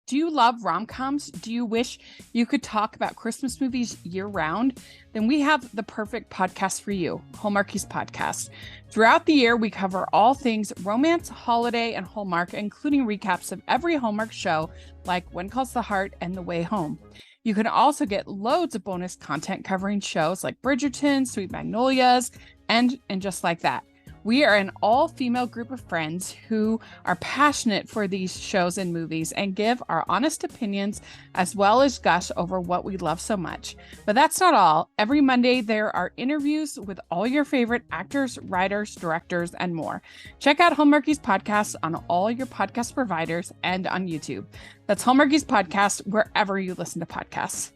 Do you love rom-coms? Do you wish you could talk about Christmas movies year-round? Then we have the perfect podcast for you, Hallmarkies Podcast. Throughout the year, we cover all things romance, holiday, and Hallmark, including recaps of every Hallmark show, like When Calls the Heart and The Way Home. You can also get loads of bonus content covering shows like Bridgerton, Sweet Magnolias, and Just Like That. We are an all-female group of friends who are passionate for these shows and movies and give our honest opinions as well as gush over what we love so much. But that's not all. Every Monday, there are interviews with all your favorite actors, writers, directors, and more. Check out Hallmarkies Podcast on all your podcast providers and on YouTube. That's Hallmarkies Podcast wherever you listen to podcasts.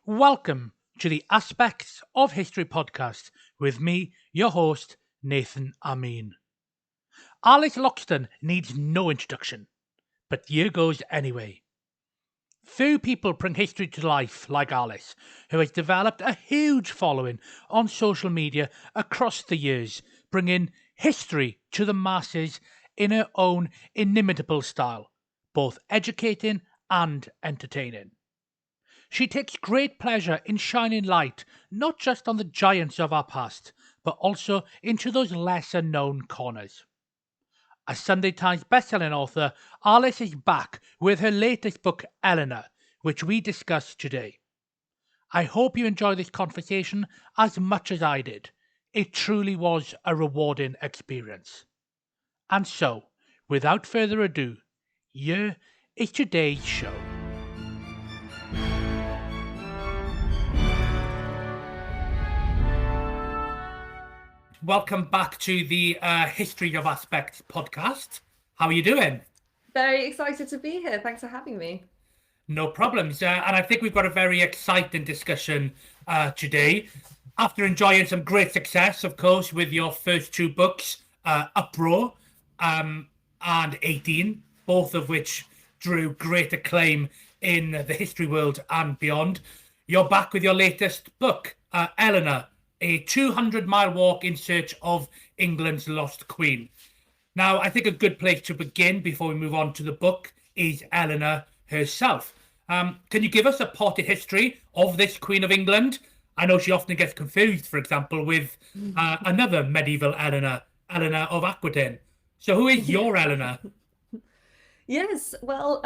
Welcome to the Aspects of History podcast with me, your host, Nathen Amin. Alice Loxton needs no introduction, but here goes anyway. Few people bring history to life like Alice, who has developed a huge following on social media across the years, bringing history to the masses in her own inimitable style, both educating and entertaining. She takes great pleasure in shining light not just on the giants of our past, but also into those lesser known corners. A Sunday Times bestselling author, Alice is back with her latest book, Eleanor, which we discuss today. I hope you enjoy this conversation as much as I did. It truly was a rewarding experience. And so, without further ado, here is today's show. Welcome back to the History of Aspects podcast. How are you doing? Very excited to be here. Thanks for having me. No problems. And I think we've got a very exciting discussion today. After enjoying some great success, of course, with your first two books, Uproar and 18, both of which drew great acclaim in the history world and beyond, you're back with your latest book, Eleanor, a 200-mile walk in search of England's lost queen. Now, I think a good place to begin before we move on to the book is Eleanor herself. Can you give us a potted history of this Queen of England? I know she often gets confused, for example, with another medieval Eleanor, Eleanor of Aquitaine. So who is your Eleanor? Yes, well,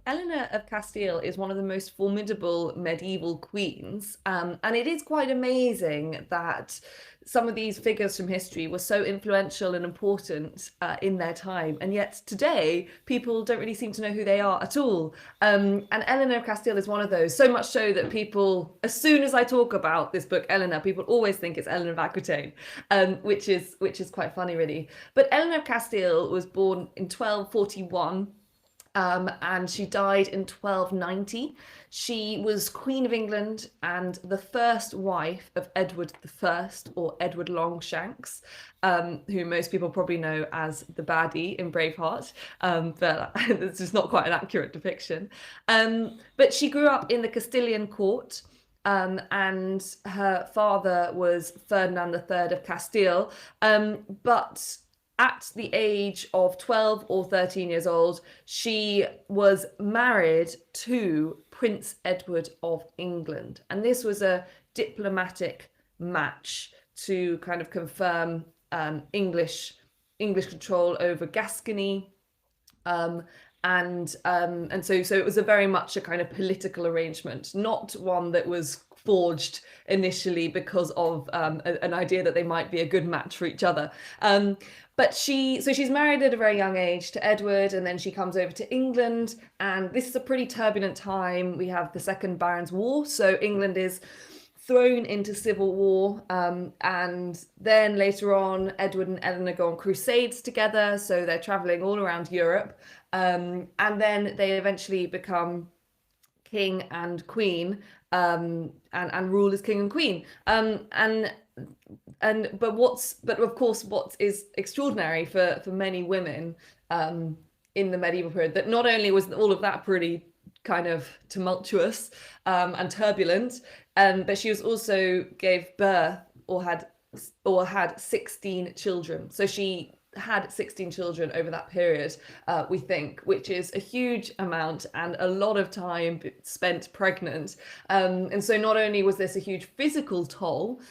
Eleanor of Castile is one of the most formidable medieval queens, and it is quite amazing that some of these figures from history were so influential and important in their time, and yet today people don't really seem to know who they are at all. And Eleanor of Castile is one of those, so much so that people, as soon as I talk about this book, Eleanor, people always think it's Eleanor of Aquitaine, which is quite funny, really. But Eleanor of Castile was born in 1241. And she died in 1290. She was Queen of England and the first wife of Edward I, or Edward Longshanks, who most people probably know as the baddie in Braveheart, but it's just not quite an accurate depiction. But she grew up in the Castilian court, and her father was Ferdinand III of Castile, but at the age of 12 or 13 years old, she was married to Prince Edward of England. And this was a diplomatic match to kind of confirm English control over Gascony. And so it was a very much a kind of political arrangement, not one that was forged initially because of an idea that they might be a good match for each other. But she's married at a very young age to Edward, and then she comes over to England, and this is a pretty turbulent time. We have the Second Barons' War, so England is thrown into civil war, and then later on, Edward and Eleanor go on crusades together, so they're traveling all around Europe, and then they eventually become king and queen, and rule as king and queen. But of course, what is extraordinary for many women in the medieval period, that not only was all of that pretty kind of tumultuous and turbulent. But she was also gave birth or had 16 children. So she had 16 children over that period, we think, which is a huge amount and a lot of time spent pregnant. And so not only was this a huge physical toll,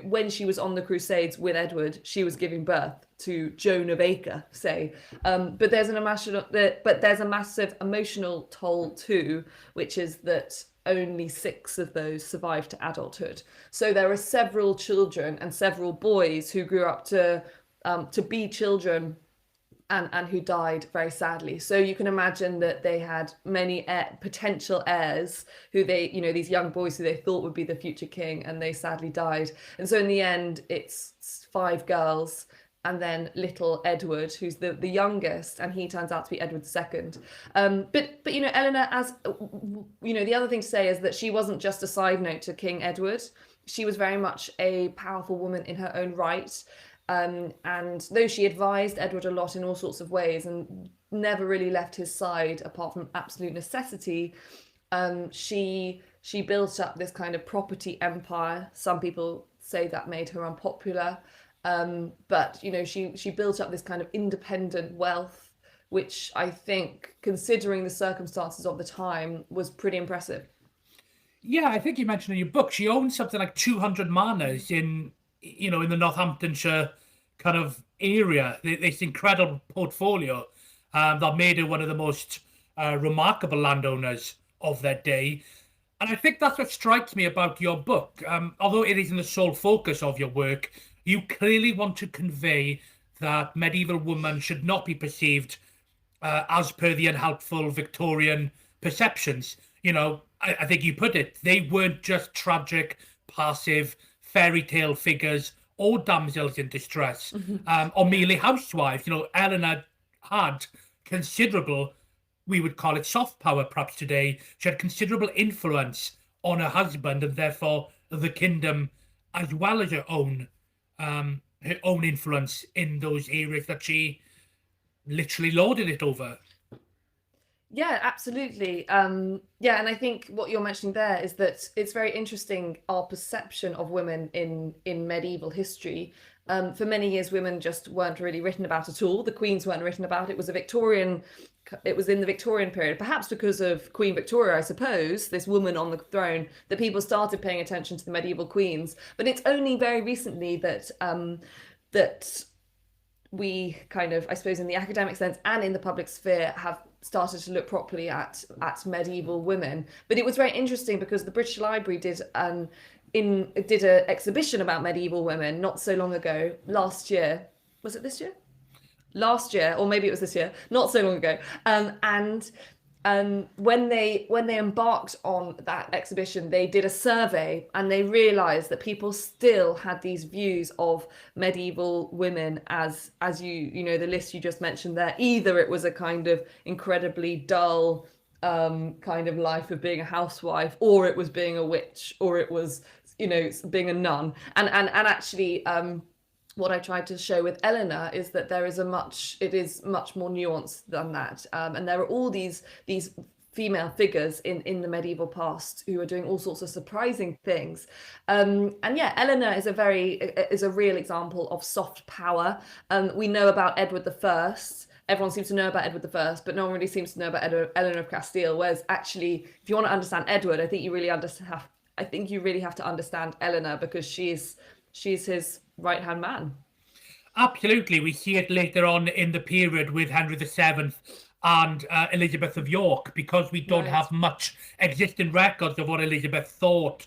when she was on the Crusades with Edward, she was giving birth to Joan of Acre, say, but there's a massive emotional toll too, which is that only 6 of those survived to adulthood. So there are several children and several boys who grew up to be children and who died very sadly. So you can imagine that they had many potential heirs who these young boys who they thought would be the future king, and they sadly died. And so in the end, it's 5 girls and then little Edward, who's the youngest, and he turns out to be Edward II. But Eleanor, as the other thing to say is that she wasn't just a side note to King Edward. She was very much a powerful woman in her own right. And though she advised Edward a lot in all sorts of ways and never really left his side apart from absolute necessity, she built up this kind of property empire. Some people say that made her unpopular, but she built up this kind of independent wealth, which I think, considering the circumstances of the time, was pretty impressive. Yeah, I think you mentioned in your book she owned something like 200 manors in the Northamptonshire kind of area, this incredible portfolio that made her one of the most remarkable landowners of their day. And I think that's what strikes me about your book. Although it isn't the sole focus of your work, you clearly want to convey that medieval women should not be perceived as per the unhelpful Victorian perceptions. I think you put it, they weren't just tragic, passive, fairy tale figures or damsels in distress, or merely housewives. Eleanor had considerable, we would call it soft power perhaps today. She had considerable influence on her husband and therefore the kingdom, as well as her own influence in those areas that she literally lorded it over. Yeah, absolutely. And I think what you're mentioning there is that it's very interesting, our perception of women in medieval history. For many years, women just weren't really written about at all. The queens weren't written about. It was in the Victorian period, perhaps because of Queen Victoria, I suppose, this woman on the throne, that people started paying attention to the medieval queens. But it's only very recently that we kind of, I suppose, in the academic sense and in the public sphere, have started to look properly at medieval women. But it was very interesting because the British Library did an exhibition about medieval women not so long ago, last year. Was it this year? Last year, or maybe it was this year, not so long ago. And when they embarked on that exhibition, they did a survey and they realized that people still had these views of medieval women as the list you just mentioned there. Either it was a kind of incredibly dull kind of life of being a housewife, or it was being a witch, or it was being a nun. And actually what I tried to show with Eleanor is that it is much more nuanced than that. And there are all these female figures in the medieval past who are doing all sorts of surprising things. Eleanor is a real example of soft power. We know about Edward I. Everyone seems to know about Edward I, but no one really seems to know about Eleanor of Castile. Whereas actually, if you want to understand Edward, I think you really have to understand Eleanor, because she's his right-hand man. Absolutely. We see it later on in the period with Henry VII and Elizabeth of York, because we don't have much existing records of what Elizabeth thought.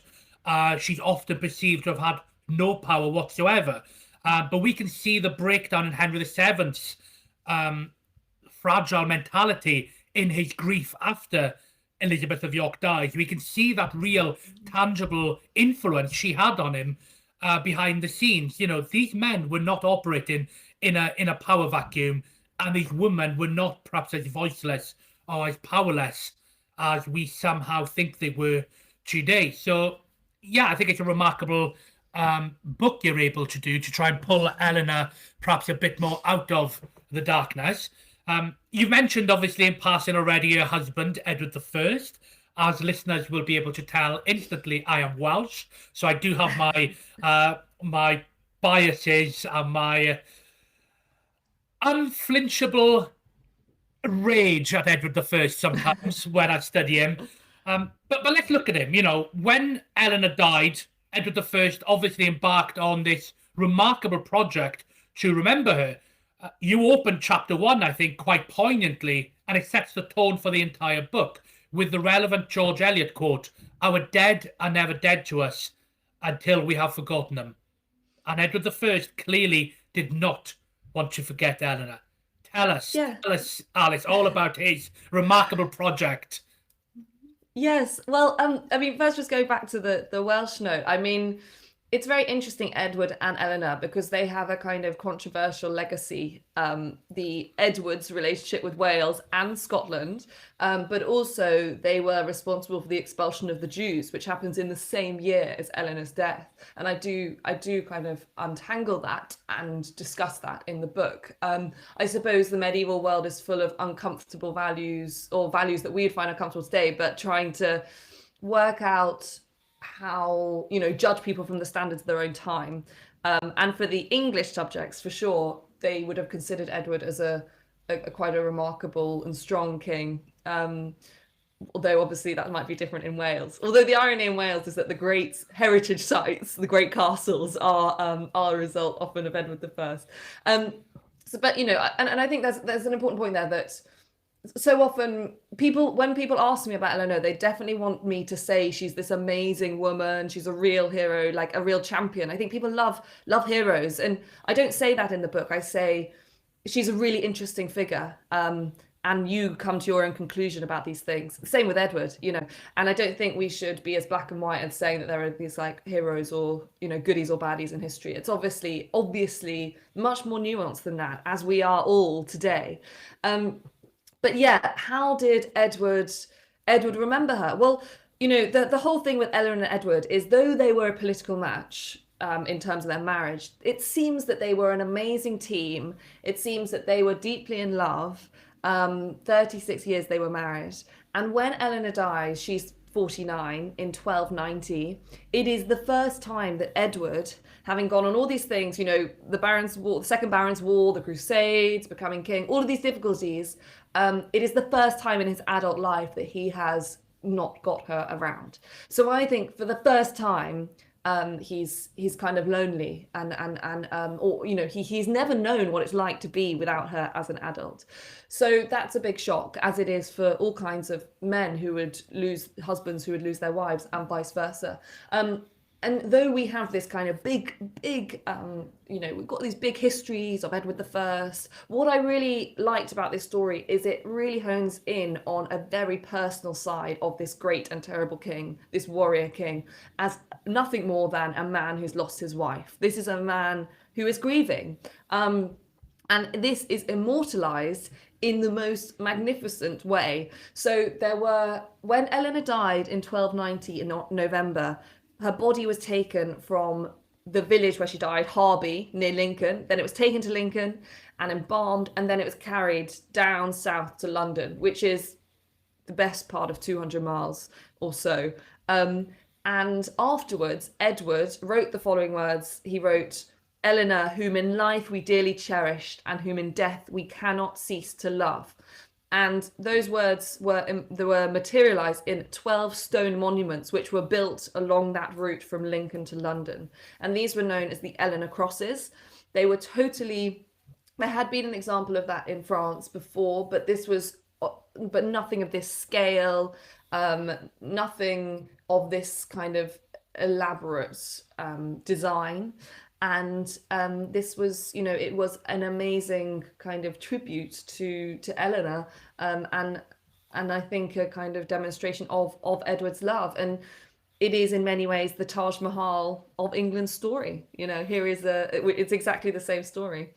She's often perceived to have had no power whatsoever. But we can see the breakdown in Henry VII's fragile mentality in his grief after Elizabeth of York dies. We can see that real, tangible influence she had on him behind the scenes. These men were not operating in a power vacuum, and these women were not perhaps as voiceless or as powerless as we somehow think they were today. So, yeah, I think it's a remarkable book you're able to do to try and pull Eleanor perhaps a bit more out of the darkness. You've mentioned, obviously, in passing already, your husband, Edward I. As listeners will be able to tell instantly, I am Welsh, so I do have my my biases and my unflinchable rage at Edward I sometimes when I study him. But let's look at him. You know, when Eleanor died, Edward I obviously embarked on this remarkable project to remember her. You open chapter 1, I think, quite poignantly, and it sets the tone for the entire book with the relevant George Eliot quote, "Our dead are never dead to us until we have forgotten them." And Edward I clearly did not want to forget Eleanor. Tell us, Alice, all about his remarkable project. Yes, well, I mean, first just going back to the Welsh note, I mean, it's very interesting, Edward and Eleanor, because they have a kind of controversial legacy. The Edward's relationship with Wales and Scotland, but also they were responsible for the expulsion of the Jews, which happens in the same year as Eleanor's death. And I do kind of untangle that and discuss that in the book. I suppose the medieval world is full of uncomfortable values, or values that we'd find uncomfortable today, but trying to work out how, you know, judge people from the standards of their own time. And for the English subjects, for sure, they would have considered Edward as a quite a remarkable and strong king. Although obviously that might be different in Wales. Although the irony in Wales is that the great heritage sites, the great castles, are a result often of Edward I. So, but you know, and I think there's an important point there, that so often when people ask me about Eleanor, they definitely want me to say she's this amazing woman, she's a real hero, like a real champion. I think people love heroes, and I don't say that in the book. I say she's a really interesting figure, and you come to your own conclusion about these things. Same with Edward, you know. And I don't think we should be as black and white and saying that there are these like heroes or, you know, goodies or baddies in history. It's obviously much more nuanced than that, as we are all today. But yeah, how did Edward remember her? Well, you know, the whole thing with Eleanor and Edward is, though they were a political match in terms of their marriage, it seems that they were an amazing team. It seems that they were deeply in love. 36 years they were married. And when Eleanor dies, she's 49 in 1290. It is the first time that Edward, having gone on all these things, you know, the Second Barons' War, the Crusades, becoming king, all of these difficulties, it is the first time in his adult life that he has not got her around. So I think for the first time, he's kind of lonely, or you know, he's never known what it's like to be without her as an adult. So that's a big shock, as it is for all kinds of men who would lose husbands, who would lose their wives, and vice versa. And though we have this kind of big, you know, we've got these big histories of Edward I, what I really liked about this story is it really hones in on a very personal side of this great and terrible king, this warrior king, as nothing more than a man who's lost his wife. This is a man who is grieving. And this is immortalized in the most magnificent way. So when Eleanor died in 1290 in November, her body was taken from the village where she died, Harby, near Lincoln. Then it was taken to Lincoln and embalmed, and then it was carried down south to London, which is the best part of 200 miles or so. And afterwards, Edward wrote the following words. He wrote, "Eleanor, whom in life we dearly cherished, and whom in death we cannot cease to love." And those words were materialized in 12 stone monuments, which were built along that route from Lincoln to London. And these were known as the Eleanor crosses. There had been an example of that in France before, but nothing of this scale, nothing of this kind of elaborate design. And this was, you know, it was an amazing kind of tribute to Eleanor, and I think a kind of demonstration of Edward's love. And it is in many ways the Taj Mahal of England's story. You know, it's exactly the same story.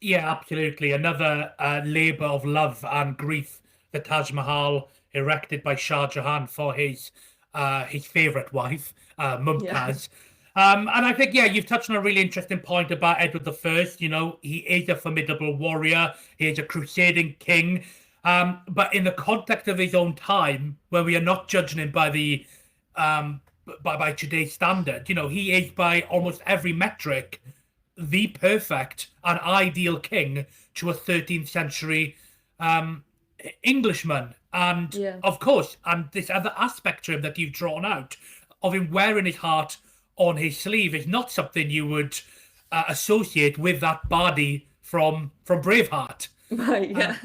Yeah, absolutely. Another labour of love and grief, the Taj Mahal, erected by Shah Jahan for his favourite wife, Mumtaz. And I think, yeah, you've touched on a really interesting point about Edward I. You know, he is a formidable warrior. He is a crusading king. But in the context of his own time, where we are not judging him by the by today's standard, you know, he is by almost every metric the perfect and ideal king to a 13th century Englishman. And of course, and this other aspect to him that you've drawn out of him wearing his heart on his sleeve is not something you would associate with that body from Braveheart. Right, yeah.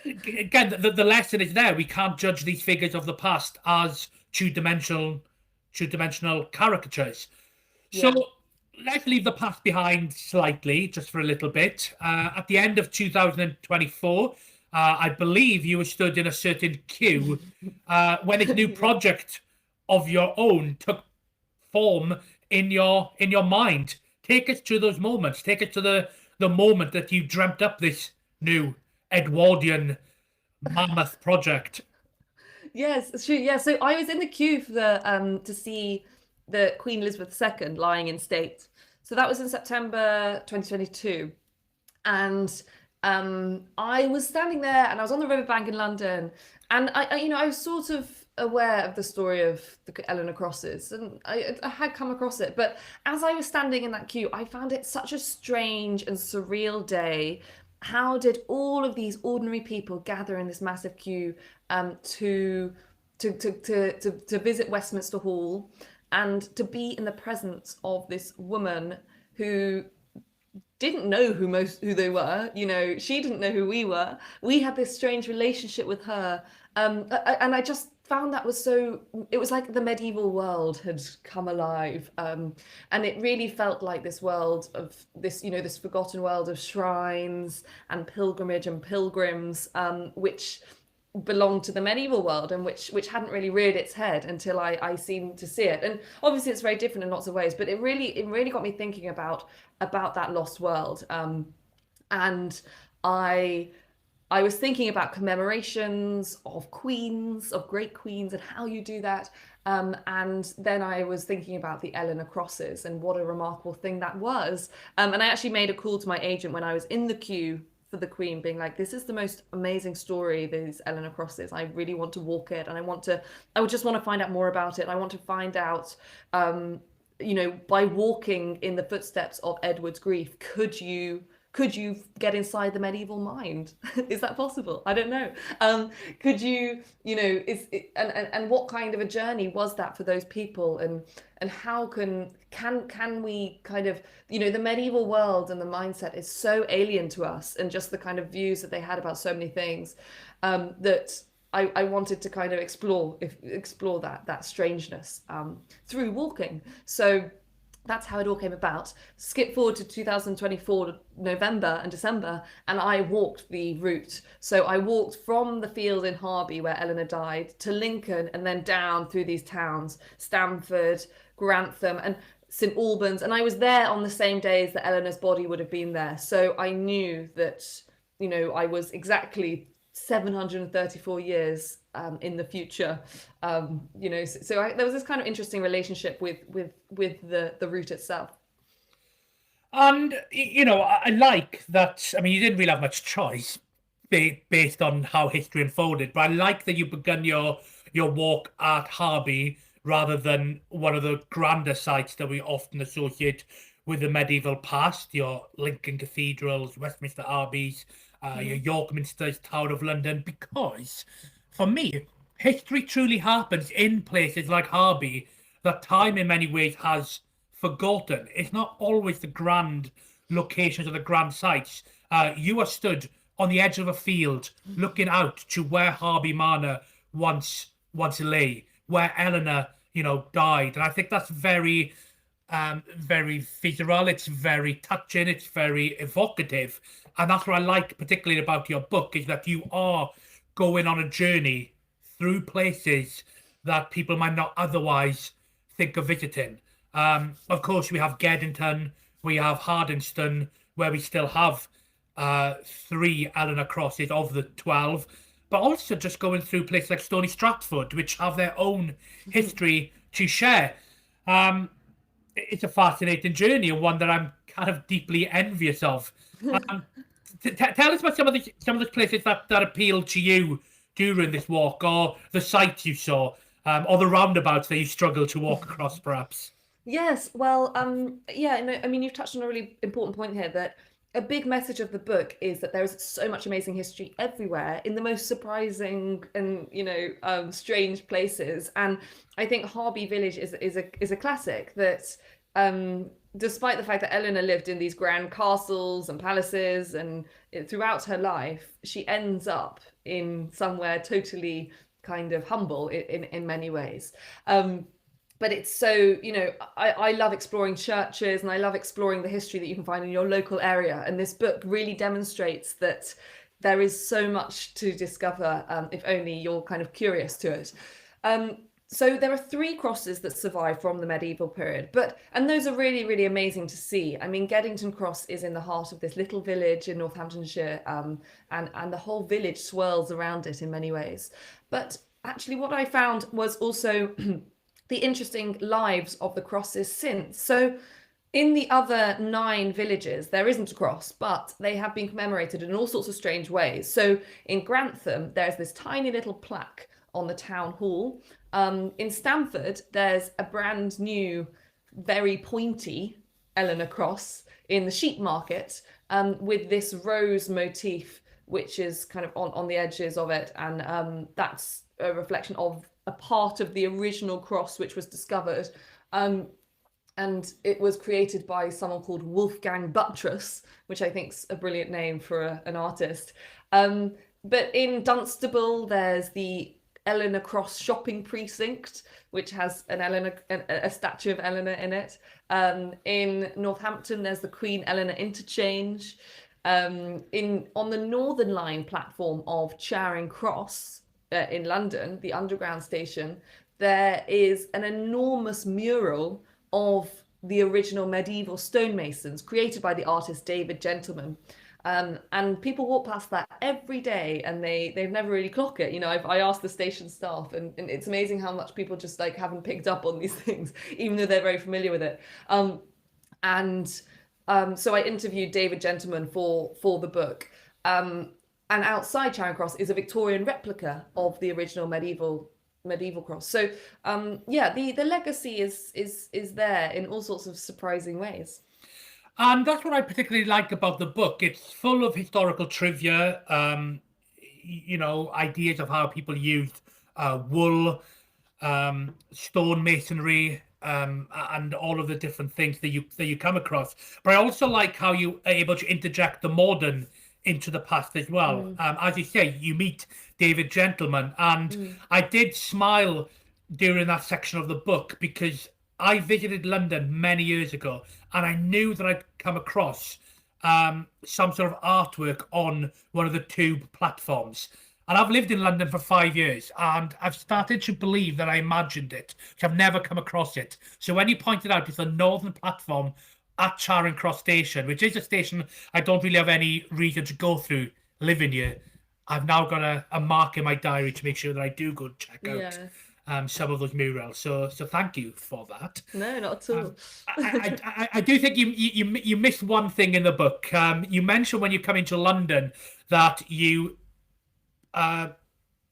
Again, the lesson is there. We can't judge these figures of the past as two-dimensional caricatures. So let's leave the past behind slightly, just for a little bit. At the end of 2024, I believe you were stood in a certain queue when this new project of your own took form in your mind. Take us to those moments. Take us to the moment that you dreamt up this new Edwardian mammoth project. Yes, it's true. Yeah, so I was in the queue for the to see the Queen Elizabeth II lying in state. So that was in September 2022, and I was standing there, and I was on the riverbank in London, and I was sort of aware of the story of the Eleanor crosses, and I had come across it, but as I was standing in that queue, I found it such a strange and surreal day. How did all of these ordinary people gather in this massive queue to visit Westminster Hall and to be in the presence of this woman who didn't know who they were? You know, she didn't know who we were. We had this strange relationship with her, and I just found that was so. It was like the medieval world had come alive, and it really felt like this world of this, you know, this forgotten world of shrines and pilgrimage and pilgrims, which belonged to the medieval world and which hadn't really reared its head until I seemed to see it. And obviously it's very different in lots of ways, but it really got me thinking about that lost world. And I was thinking about commemorations of queens, of great queens, and how you do that. And then I was thinking about the Eleanor crosses and what a remarkable thing that was. And I actually made a call to my agent when I was in the queue for the Queen, being like, this is the most amazing story, these Eleanor crosses. I really want to walk it, and I would just want to find out more about it. I want to find out, you know, by walking in the footsteps of Edward's grief, could you get inside the medieval mind? Is that possible? I don't know. Could you, you know, and what kind of a journey was that for those people? And how can we kind of, you know, the medieval world and the mindset is so alien to us, and just the kind of views that they had about so many things, that I wanted to kind of explore that strangeness through walking. So that's how it all came about. Skip forward to 2024, November and December, and I walked the route. So I walked from the field in Harby where Eleanor died to Lincoln, and then down through these towns, Stamford, Grantham, and St Albans. And I was there on the same days that Eleanor's body would have been there. So I knew that, you know, I was exactly 734 years in the future, you know, so there was this kind of interesting relationship with the route itself. And, you know, I like that. I mean, you didn't really have much choice based on how history unfolded, but I like that you begun your walk at Harby rather than one of the grander sites that we often associate with the medieval past, your Lincoln cathedrals, Westminster Abbeys, your York Minsters, Tower of London, because for me, history truly happens in places like Harby that time in many ways has forgotten. It's not always the grand locations or the grand sites. You are stood on the edge of a field looking out to where Harby Manor once lay, where Eleanor, you know, died. And I think that's very visceral, it's very touching, it's very evocative. And that's what I like particularly about your book, is that you are going on a journey through places that people might not otherwise think of visiting. Of course, we have Geddington, we have Hardingston, where we still have 3 Eleanor crosses of the 12, but also just going through places like Stony Stratford, which have their own history to share. it's a fascinating journey, and one that I'm kind of deeply envious of. Tell us about some of the places that appealed to you during this walk, or the sites you saw, or the roundabouts that you struggled to walk across, perhaps. Yes, well, yeah, no, I mean, you've touched on a really important point here, that a big message of the book is that there is so much amazing history everywhere in the most surprising and, strange places. And I think Harby Village is a classic that, despite the fact that Eleanor lived in these grand castles and palaces and throughout her life, she ends up in somewhere totally kind of humble in many ways. But it's so, I love exploring churches, and I love exploring the history that you can find in your local area. And this book really demonstrates that there is so much to discover, if only you're kind of curious to it. So there are 3 crosses that survive from the medieval period, and those are really, really amazing to see. I mean, Geddington Cross is in the heart of this little village in Northamptonshire, and the whole village swirls around it in many ways. But actually what I found was also the interesting lives of the crosses since. So in the other 9 villages, there isn't a cross, but they have been commemorated in all sorts of strange ways. So in Grantham, there's this tiny little plaque on the town hall. In Stamford, there's a brand new, very pointy Eleanor cross in the sheep market, with this rose motif, which is kind of on the edges of it. And that's a reflection of a part of the original cross, which was discovered. And it was created by someone called Wolfgang Buttress, which I think is a brilliant name for an artist. But in Dunstable, there's the Eleanor Cross shopping precinct, which has a statue of Eleanor in it. In Northampton, there's the Queen Eleanor interchange. On the Northern Line platform of Charing Cross in London, the Underground station, there is an enormous mural of the original medieval stonemasons created by the artist David Gentleman. And people walk past that every day, and they've never really clocked it. I asked the station staff, and it's amazing how much people just haven't picked up on these things, even though they're very familiar with it. So I interviewed David Gentleman for the book. And outside Charing Cross is a Victorian replica of the original medieval cross. So the legacy is there in all sorts of surprising ways. And that's what I particularly like about the book. It's full of historical trivia, ideas of how people used wool, stonemasonry, and all of the different things that you come across. But I also like how you are able to interject the modern into the past as well. As you say, you meet David Gentleman, and I did smile during that section of the book, because I visited London many years ago, and I knew that I'd come across some sort of artwork on one of the tube platforms. And I've lived in London for 5 years, and I've started to believe that I imagined it, which I've never come across it. So when you pointed out it's the northern platform at Charing Cross Station, which is a station I don't really have any reason to go through living here, I've now got a mark in my diary to make sure that I do go check out some of those murals. So thank you for that. No, not at all. I do think you missed one thing in the book. You mentioned when you come into London that you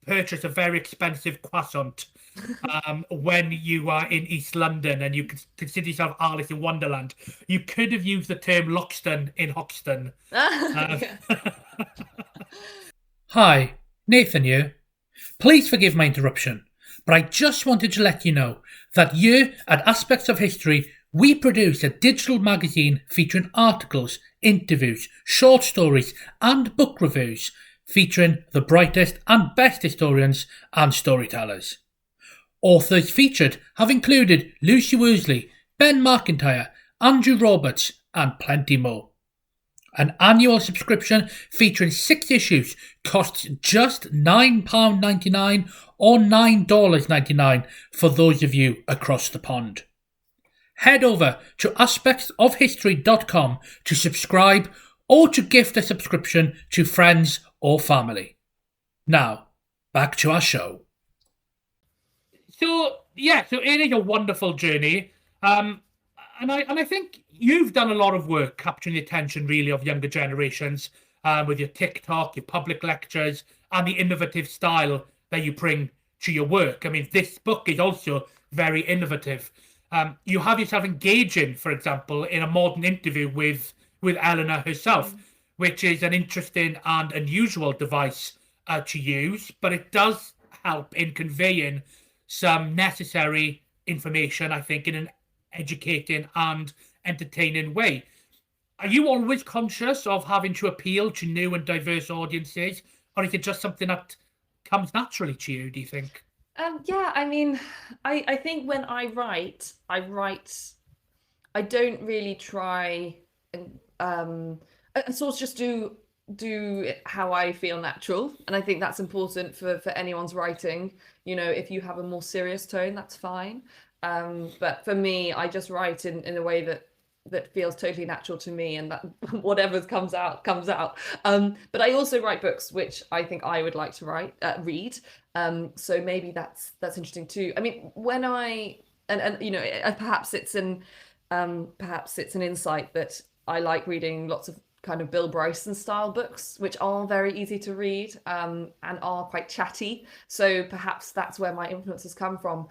purchase a very expensive croissant when you are in East London, and you consider yourself Alice in Wonderland. You could have used the term Loxton in Hoxton. Hi, Nathen here. Please forgive my interruption, but I just wanted to let you know that here at Aspects of History, we produce a digital magazine featuring articles, interviews, short stories, and book reviews featuring the brightest and best historians and storytellers. Authors featured have included Lucy Worsley, Ben McIntyre, Andrew Roberts, and plenty more. An annual subscription featuring 6 issues costs just £9.99 or $9.99 for those of you across the pond. Head over to aspectsofhistory.com to subscribe or to gift a subscription to friends or family. Now, back to our show. So it is a wonderful journey. And I think you've done a lot of work capturing the attention, really, of younger generations with your TikTok, your public lectures, and the innovative style that you bring to your work. I mean, this book is also very innovative. You have yourself engaging, for example, in a modern interview with Eleanor herself, which is an interesting and unusual device to use, but it does help in conveying some necessary information, I think, in an educating and entertaining way. Are you always conscious of having to appeal to new and diverse audiences, or is it just something that comes naturally to you, do you think? Yeah, I mean, I think when I write, I don't really try and I sort of just do it how I feel natural. And I think that's important for anyone's writing. You know, if you have a more serious tone, that's fine. But for me, I just write in a way that feels totally natural to me, and that whatever comes out comes out. But I also write books which I think I would like to read. So maybe that's interesting too. I mean, when and you know, perhaps it's an insight that I like reading lots of kind of Bill Bryson style books, which are very easy to read and are quite chatty. So perhaps that's where my influences come from.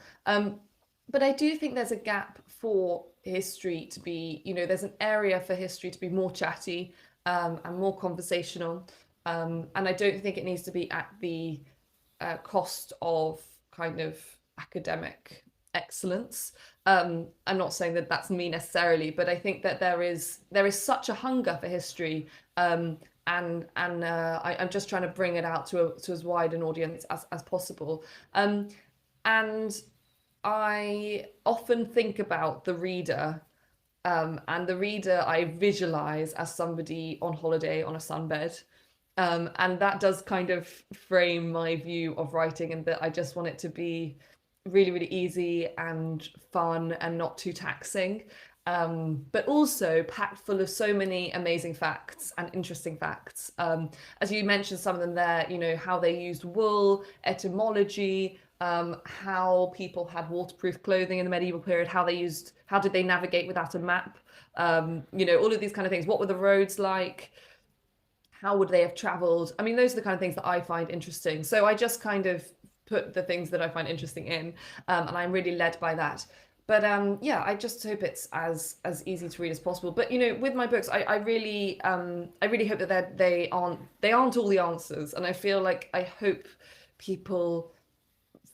But I do think there's a gap for history to be, you know, there's an area for history to be more chatty and more conversational. And I don't think it needs to be at the cost of kind of academic excellence. I'm not saying that that's me necessarily, but I think that there is such a hunger for history, and I'm just trying to bring it out to as wide an audience as possible. And I often think about the reader, and the reader I visualize as somebody on holiday on a sunbed. And that does kind of frame my view of writing, and that I just want it to be really, really easy and fun and not too taxing, but also packed full of so many amazing facts and interesting facts. As you mentioned, some of them there, you know, how they used wool, etymology, how people had waterproof clothing in the medieval period, how did they navigate without a map, you know, all of these kind of things. What were the roads like? How would they have traveled? I mean, those are the kind of things that I find interesting. So I just kind of put the things that I find interesting in, and I'm really led by that. But yeah, I just hope it's as easy to read as possible. But you know, with my books, I really hope that they aren't all the answers, and I feel like I hope people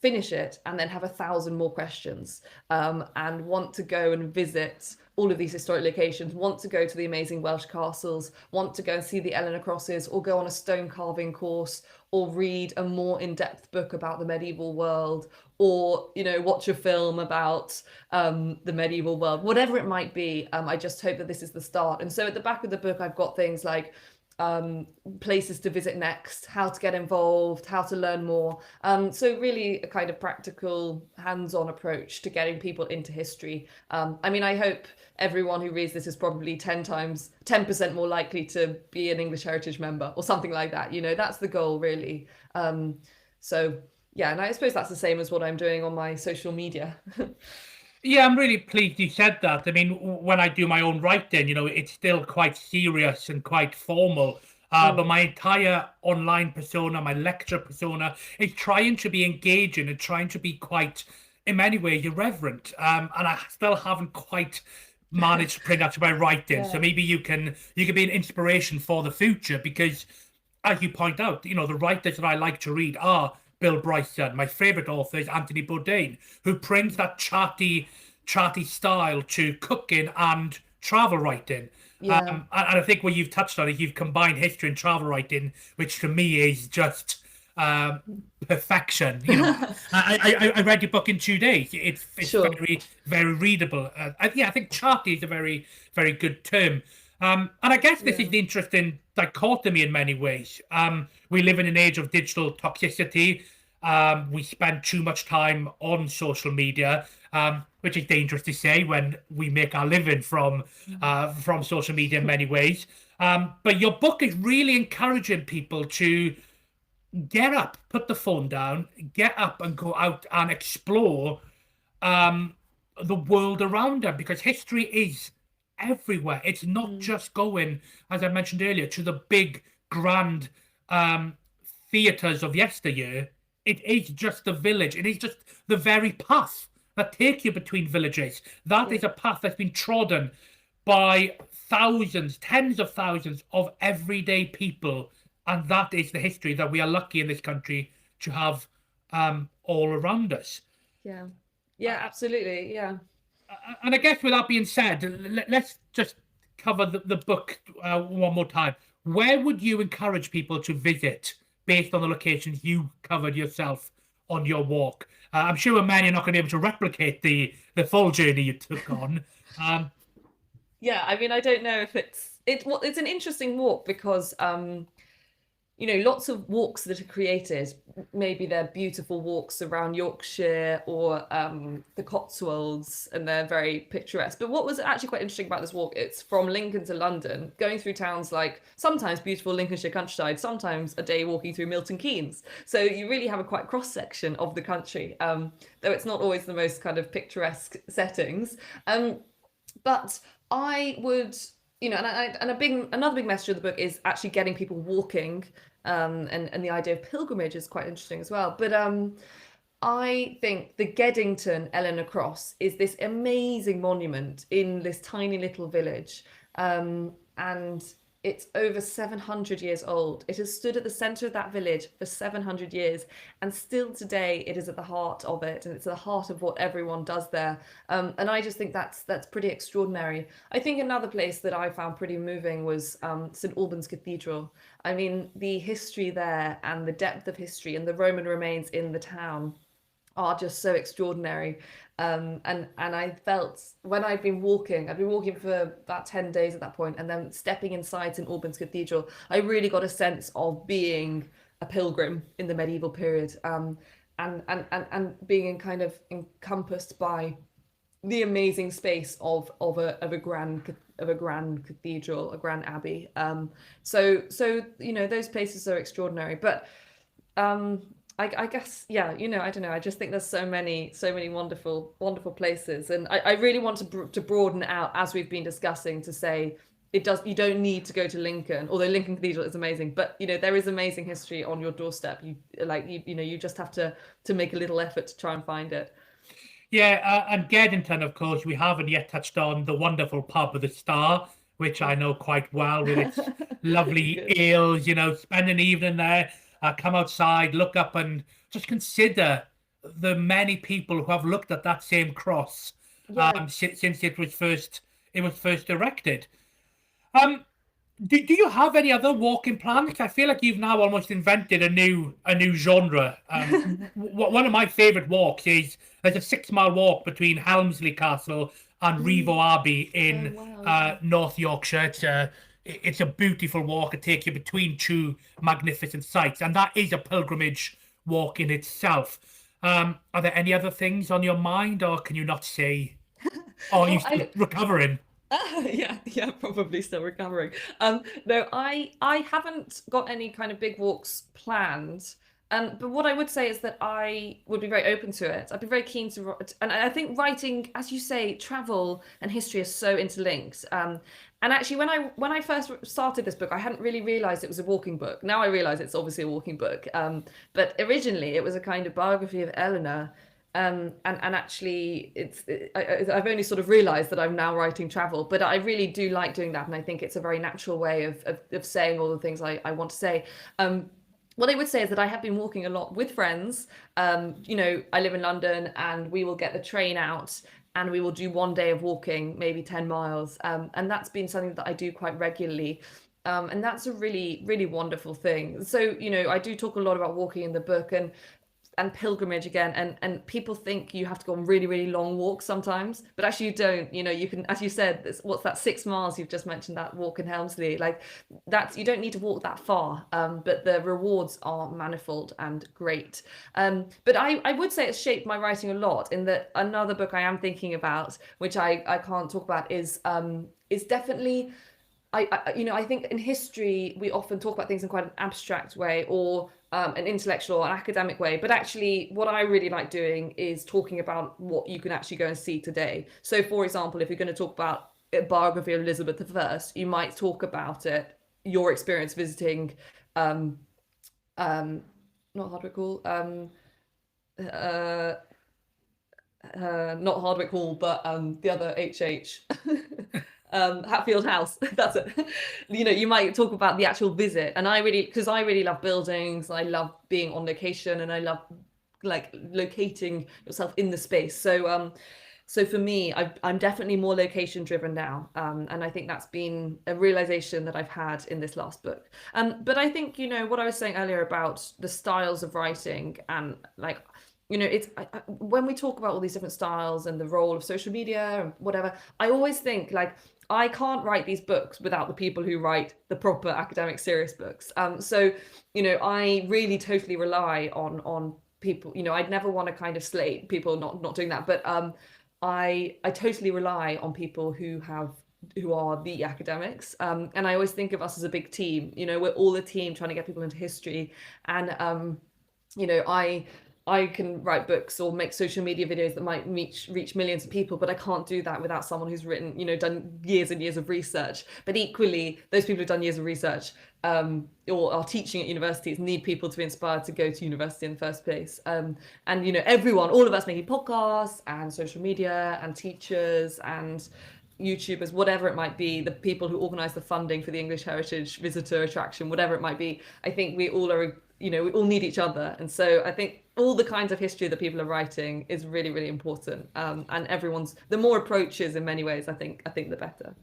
finish it and then have 1,000 more questions, and want to go and visit all of these historic locations, want to go to the amazing Welsh castles, want to go and see the Eleanor crosses, or go on a stone carving course, or read a more in-depth book about the medieval world, or, you know, watch a film about the medieval world, whatever it might be. I just hope that this is the start. And so at the back of the book, I've got things like places to visit next, how to get involved, how to learn more. So really a kind of practical, hands-on approach to getting people into history. I mean, I hope everyone who reads this is probably 10% more likely to be an English Heritage member or something like that. You know, that's the goal, really. So yeah, and I suppose that's the same as what I'm doing on my social media. Yeah, I'm really pleased you said that. I mean, when I do my own writing, you know, it's still quite serious and quite formal. But my entire online persona, my lecture persona, is trying to be engaging and trying to be quite, in many ways, irreverent. And I still haven't quite managed to bring that to my writing. So maybe you can be an inspiration for the future, because, as you point out, you know, the writers that I like to read are Bill Bryson. My favorite author is Anthony Bourdain, who brings that chatty style to cooking and travel writing. And I think what you've touched on is you've combined history and travel writing, which to me is just perfection. You know, I read your book in 2 days. It's sure. Very, very readable. I think chatty is a very, very good term. And I guess this is the interesting dichotomy in many ways. We live in an age of digital toxicity. We spend too much time on social media, which is dangerous to say when we make our living from social media in many ways. But your book is really encouraging people to get up, put the phone down, get up and go out and explore the world around them, because history is everywhere. It's not just going, as I mentioned earlier, to the big, grand theatres of yesteryear. It is just the village. It is just the very path that take you between villages. That is a path that's been trodden by thousands, tens of thousands of everyday people. And that is the history that we are lucky in this country to have all around us. Yeah. Yeah, absolutely. Yeah. And I guess with that being said, let's just cover the book one more time. Where would you encourage people to visit based on the locations you covered yourself on your walk? I'm sure, man, you're not going to be able to replicate the full journey you took on. Yeah, I mean, I don't know if it's an interesting walk because you know, lots of walks that are created, maybe they're beautiful walks around Yorkshire or the Cotswolds, and they're very picturesque. But what was actually quite interesting about this walk, it's from Lincoln to London, going through towns like sometimes beautiful Lincolnshire countryside, sometimes a day walking through Milton Keynes. So you really have a quite cross-section of the country, though it's not always the most kind of picturesque settings. But I would, you know, another big message of the book is actually getting people walking, and the idea of pilgrimage is quite interesting as well. But I think the Geddington Eleanor Cross is this amazing monument in this tiny little village, and it's over 700 years old. It has stood at the centre of that village for 700 years, and still today it is at the heart of it, and it's at the heart of what everyone does there. And I just think that's pretty extraordinary. I think another place that I found pretty moving was St Albans Cathedral. I mean, the history there and the depth of history and the Roman remains in the town are just so extraordinary. And I felt when I'd been walking for about 10 days at that point, and then stepping inside St Albans Cathedral, I really got a sense of being a pilgrim in the medieval period, and being kind of encompassed by the amazing space of a grand cathedral, a grand abbey. So you know, those places are extraordinary. But I guess, yeah, you know, I don't know. I just think there's so many wonderful places, and I really want to broaden it out, as we've been discussing, to say you don't need to go to Lincoln, although Lincoln Cathedral is amazing, but you know, there is amazing history on your doorstep. You know, you just have to make a little effort to try and find it. Yeah, and Geddington, of course, we haven't yet touched on the wonderful pub with the Star, which I know quite well, with its lovely ales. You know, spend an evening there. Come outside, look up, and just consider the many people who have looked at that same cross since it was first erected. Do you have any other walking plans? I feel like you've now almost invented a new genre. One of my favourite walks is there's a 6-mile walk between Helmsley Castle and Revo Abbey in North Yorkshire. It's a beautiful walk. It takes you between two magnificent sites, and that is a pilgrimage walk in itself. Are there any other things on your mind, or can you not say? Or are you still recovering? Yeah, probably still recovering. No, I haven't got any kind of big walks planned. But what I would say is that I would be very open to it. I'd be very keen to, and I think writing, as you say, travel and history are so interlinked. And actually, when I first started this book, I hadn't really realised it was a walking book. Now I realise it's obviously a walking book. But originally, it was a kind of biography of Eleanor. And actually, I've only sort of realised that I'm now writing travel. But I really do like doing that, and I think it's a very natural way of saying all the things I want to say. What I would say is that I have been walking a lot with friends. You know, I live in London, and we will get the train out and we will do one day of walking, maybe 10 miles. And that's been something that I do quite regularly. And that's a really, really wonderful thing. So, you know, I do talk a lot about walking in the book, and pilgrimage again, and people think you have to go on really, really long walks sometimes, but actually you don't. You know, you can, as you said, what's that 6 miles you've just mentioned, that walk in Helmsley, like that's, you don't need to walk that far, but the rewards are manifold and great. But I would say it's shaped my writing a lot, in that another book I am thinking about, which I can't talk about, is definitely, I you know, I think in history we often talk about things in quite an abstract way, or an intellectual and academic way, but actually what I really like doing is talking about what you can actually go and see today. So for example, if you're going to talk about a biography of Elizabeth I, you might talk about it, your experience visiting not Hardwick Hall, not Hardwick Hall, but the other HH, Hatfield House. That's it. You know, you might talk about the actual visit, and because I really love buildings, I love being on location, and I love like locating yourself in the space. So so for me, I'm definitely more location driven now, and I think that's been a realization that I've had in this last book. But I think, you know, what I was saying earlier about the styles of writing, and like, you know, it's when we talk about all these different styles and the role of social media and whatever, I always think like I can't write these books without the people who write the proper academic serious books. So, you know, I really totally rely on people. You know, I'd never want to kind of slate people not doing that, but I totally rely on people who are the academics, and I always think of us as a big team. You know, we're all a team trying to get people into history, and you know, I can write books or make social media videos that might reach millions of people, but I can't do that without someone who's written, you know, done years and years of research. But equally, those people who've done years of research or are teaching at universities need people to be inspired to go to university in the first place. And, you know, all of us making podcasts and social media and teachers and YouTubers, whatever it might be, the people who organise the funding for the English Heritage Visitor Attraction, whatever it might be, I think we all are, you know, we all need each other. And so I think all the kinds of history that people are writing is really, really important. And the more approaches in many ways, I think the better.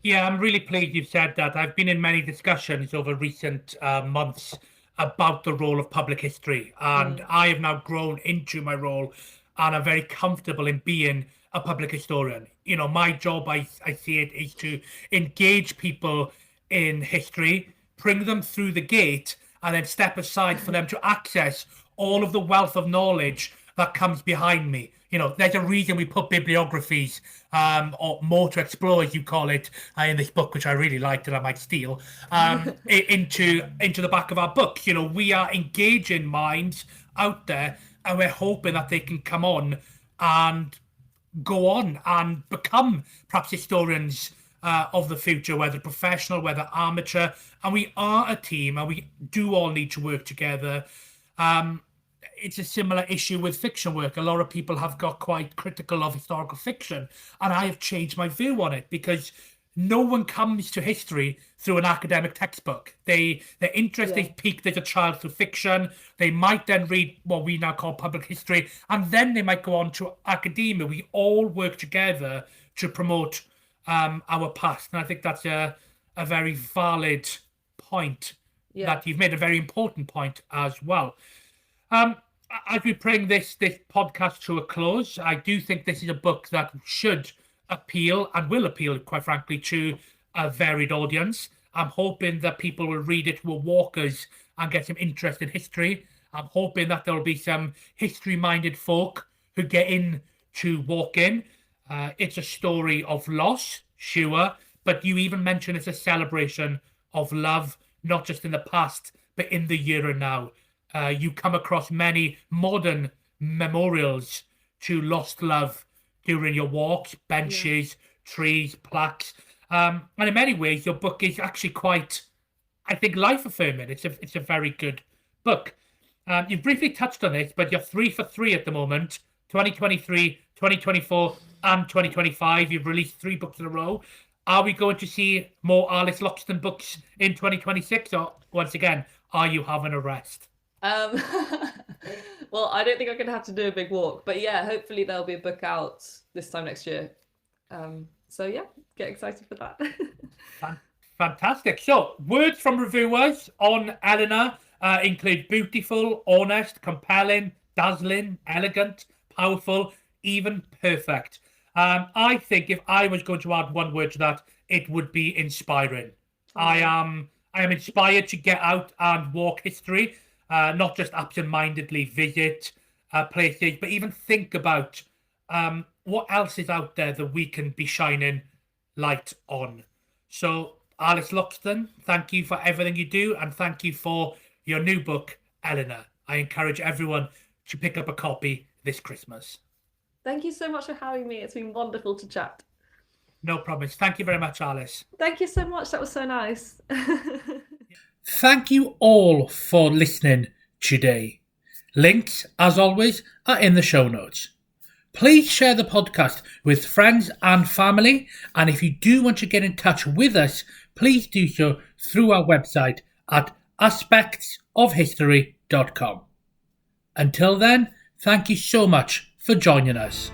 Yeah, I'm really pleased you've said that. I've been in many discussions over recent months about the role of public history, and I have now grown into my role, and I'm very comfortable in being a public historian. You know, my job, I see it, is to engage people in history, bring them through the gate, and then step aside for them to access all of the wealth of knowledge that comes behind me. You know, there's a reason we put bibliographies, or more to explore, as you call it, in this book, which I really liked and I might steal, into the back of our books. You know, we are engaging minds out there, and we're hoping that they can come on and go on and become perhaps historians of the future, whether professional, whether amateur. And we are a team, and we do all need to work together. It's a similar issue with fiction work. A lot of people have got quite critical of historical fiction, and I have changed my view on it, because no one comes to history through an academic textbook. Their interest is piqued as a child through fiction. They might then read what we now call public history, and then they might go on to academia. We all work together to promote our past, and I think that's a very valid point that you've made, a very important point as well. As we bring this podcast to a close, I do think this is a book that should appeal, and will appeal, quite frankly, to a varied audience. I'm hoping that people will read it who are walkers and get some interest in history. I'm hoping that there will be some history-minded folk who get in to walk in. It's a story of loss, sure, but you even mentioned it's a celebration of love, not just in the past, but in the here and now. You come across many modern memorials to lost love during your walks, benches, trees, plaques. And in many ways, your book is actually quite, I think, life-affirming. It's a very good book. You've briefly touched on this, but you're 3 for 3 at the moment, 2023, 2024, and 2025. You've released 3 books in a row. Are we going to see more Alice Loxton books in 2026? Or, once again, are you having a rest? Well, I don't think I'm going to have to do a big walk, but yeah, hopefully there'll be a book out this time next year. So yeah, get excited for that. Fantastic. So, words from reviewers on Eleanor include beautiful, honest, compelling, dazzling, elegant, powerful, even perfect. I think if I was going to add one word to that, it would be inspiring. I am inspired to get out and walk history. Not just absent-mindedly visit places, but even think about what else is out there that we can be shining light on. So, Alice Loxton, thank you for everything you do, and thank you for your new book, Eleanor. I encourage everyone to pick up a copy this Christmas. Thank you so much for having me. It's been wonderful to chat. No problems. Thank you very much, Alice. Thank you so much. That was so nice. Thank you all for listening today. Links, as always, are in the show notes. Please share the podcast with friends and family. And if you do want to get in touch with us, please do so through our website at aspectsofhistory.com. Until then, thank you so much for joining us.